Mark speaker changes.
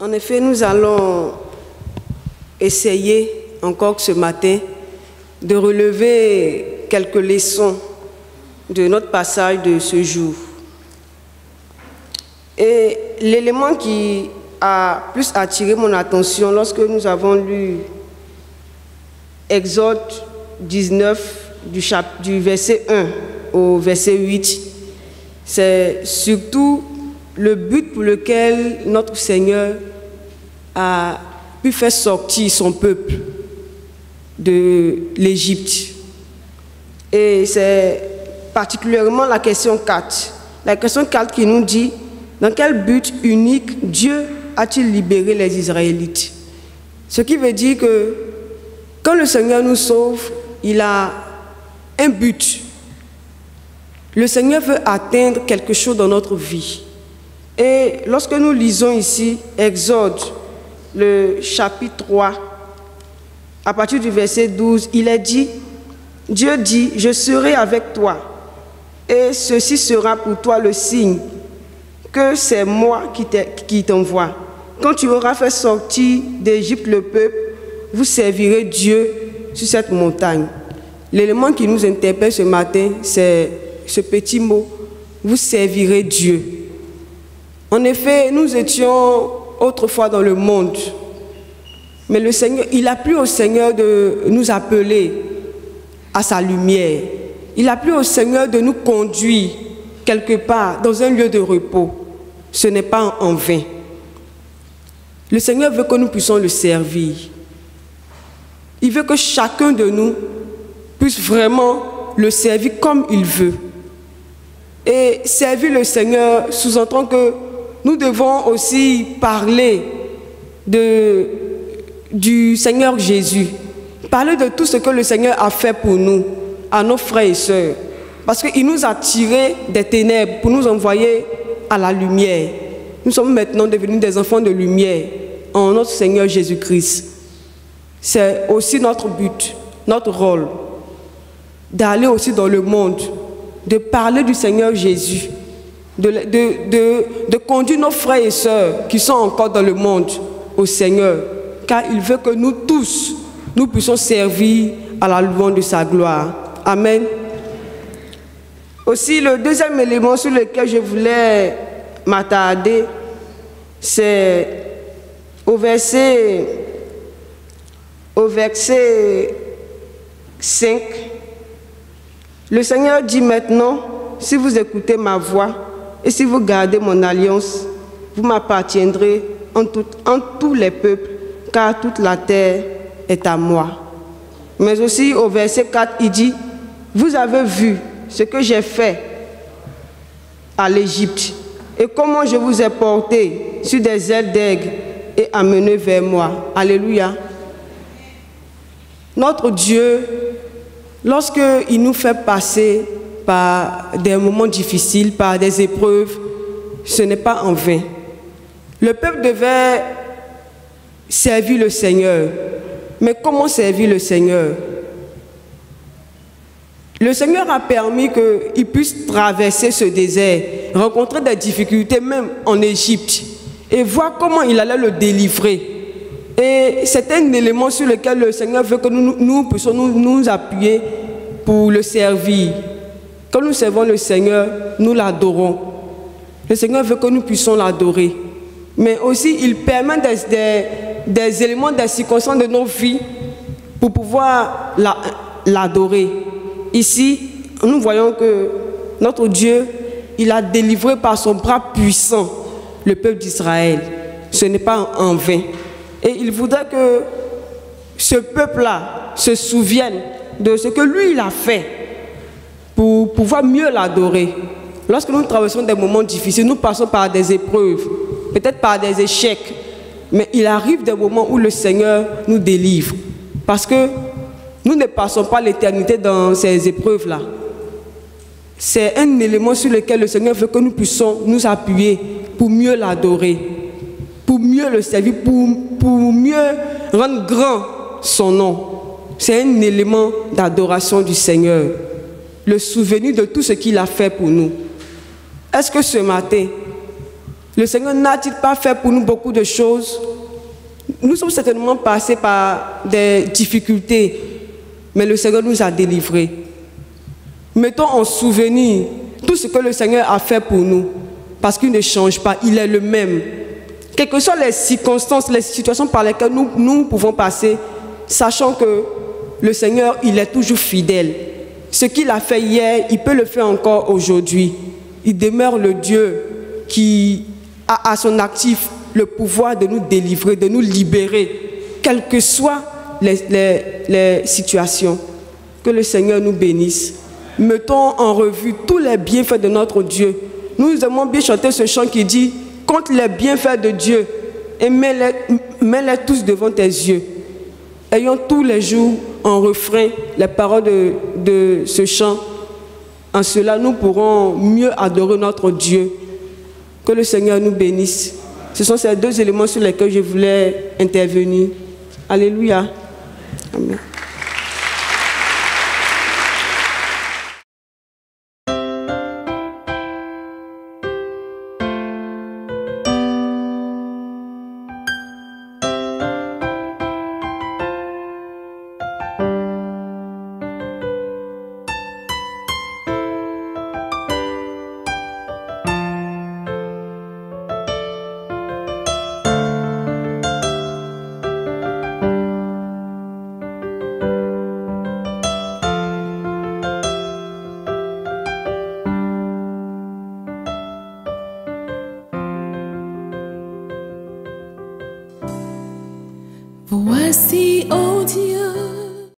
Speaker 1: En effet, nous allons essayer encore ce matin de relever quelques leçons de notre passage de ce jour. Et l'élément qui a plus attiré mon attention lorsque nous avons lu Exode 19 du verset 1 au verset 8, c'est surtout le but pour lequel notre Seigneur a pu faire sortir son peuple de l'Égypte. Et c'est particulièrement la question 4. La question 4 qui nous dit: dans quel but unique Dieu a-t-il libéré les Israélites? Ce qui veut dire que quand le Seigneur nous sauve, il a un but. Le Seigneur veut atteindre quelque chose dans notre vie. Et lorsque nous lisons ici Exode, le chapitre 3, à partir du verset 12, il est dit, Dieu dit, je serai avec toi, et ceci sera pour toi le signe que c'est moi qui t'envoie. Quand tu auras fait sortir d'Égypte le peuple, vous servirez Dieu sur cette montagne. L'élément qui nous interpelle ce matin, c'est ce petit mot, vous servirez Dieu. En effet, nous étions autrefois dans le monde, mais le Seigneur, il a plu au Seigneur de nous appeler à sa lumière. Il a plu au Seigneur de nous conduire quelque part dans un lieu de repos. Ce n'est pas en vain. Le Seigneur veut que nous puissions le servir. Il veut que chacun de nous puisse vraiment le servir comme il veut. Et servir le Seigneur sous-entend que nous devons aussi parler du Seigneur Jésus. Parler de tout ce que le Seigneur a fait pour nous, à nos frères et sœurs. Parce qu'il nous a tirés des ténèbres pour nous envoyer à la lumière. Nous sommes maintenant devenus des enfants de lumière en notre Seigneur Jésus-Christ. C'est aussi notre but, notre rôle, d'aller aussi dans le monde, de parler du Seigneur Jésus, de conduire nos frères et sœurs qui sont encore dans le monde au Seigneur, car il veut que nous tous, nous puissions servir à la louange de sa gloire. Amen. Aussi, le deuxième élément sur lequel je voulais m'attarder, c'est au verset 5. Le Seigneur dit maintenant, si vous écoutez ma voix et si vous gardez mon alliance, vous m'appartiendrez en tous les peuples, car toute la terre est à moi. Mais aussi au verset 4, il dit, vous avez vu ce que j'ai fait à l'Égypte et comment je vous ai porté sur des ailes d'aigle et amené vers moi. Alléluia. Notre Dieu, lorsqu'il nous fait passer par des moments difficiles, par des épreuves, ce n'est pas en vain. Le peuple devait servir le Seigneur. Mais comment servir le Seigneur? Le Seigneur a permis qu'il puisse traverser ce désert, rencontrer des difficultés même en Égypte et voir comment il allait le délivrer. Et c'est un élément sur lequel le Seigneur veut que nous puissions nous appuyer pour le servir. Quand nous servons le Seigneur, nous l'adorons. Le Seigneur veut que nous puissions l'adorer. Mais aussi, il permet des éléments, des circonstances de nos vies pour pouvoir l'adorer. Ici, nous voyons que notre Dieu, il a délivré par son bras puissant le peuple d'Israël. Ce n'est pas en vain. Et il voudrait que ce peuple-là se souvienne de ce que lui, il a fait pour pouvoir mieux l'adorer. Lorsque nous traversons des moments difficiles, nous passons par des épreuves, peut-être par des échecs, mais il arrive des moments où le Seigneur nous délivre. Parce que nous ne passons pas l'éternité dans ces épreuves-là. C'est un élément sur lequel le Seigneur veut que nous puissions nous appuyer pour mieux l'adorer, pour mieux le servir, pour mieux rendre grand son nom. C'est un élément d'adoration du Seigneur. Le souvenir de tout ce qu'il a fait pour nous. Est-ce que ce matin, Le Seigneur n'a-t-il pas fait pour nous beaucoup de choses? Nous sommes certainement passés par des difficultés, mais le Seigneur nous a délivrés. Mettons en souvenir tout ce que le Seigneur a fait pour nous, parce qu'il ne change pas, il est le même. Quelles que soient les circonstances, les situations par lesquelles nous pouvons passer, sachant que le Seigneur, il est toujours fidèle. Ce qu'il a fait hier, il peut le faire encore aujourd'hui. Il demeure le Dieu qui a à son actif le pouvoir de nous délivrer, de nous libérer, quelles que soient les situations. Que le Seigneur nous bénisse. Mettons en revue tous les bienfaits de notre Dieu. Nous aimons bien chanter ce chant qui dit « Compte les bienfaits de Dieu et mets-les tous devant tes yeux ». Ayons tous les jours en refrain les paroles de ce chant. En cela, nous pourrons mieux adorer notre Dieu. Que le Seigneur nous bénisse. Ce sont ces deux éléments sur lesquels je voulais intervenir. Alléluia. Amen.
Speaker 2: Voici, ô Dieu,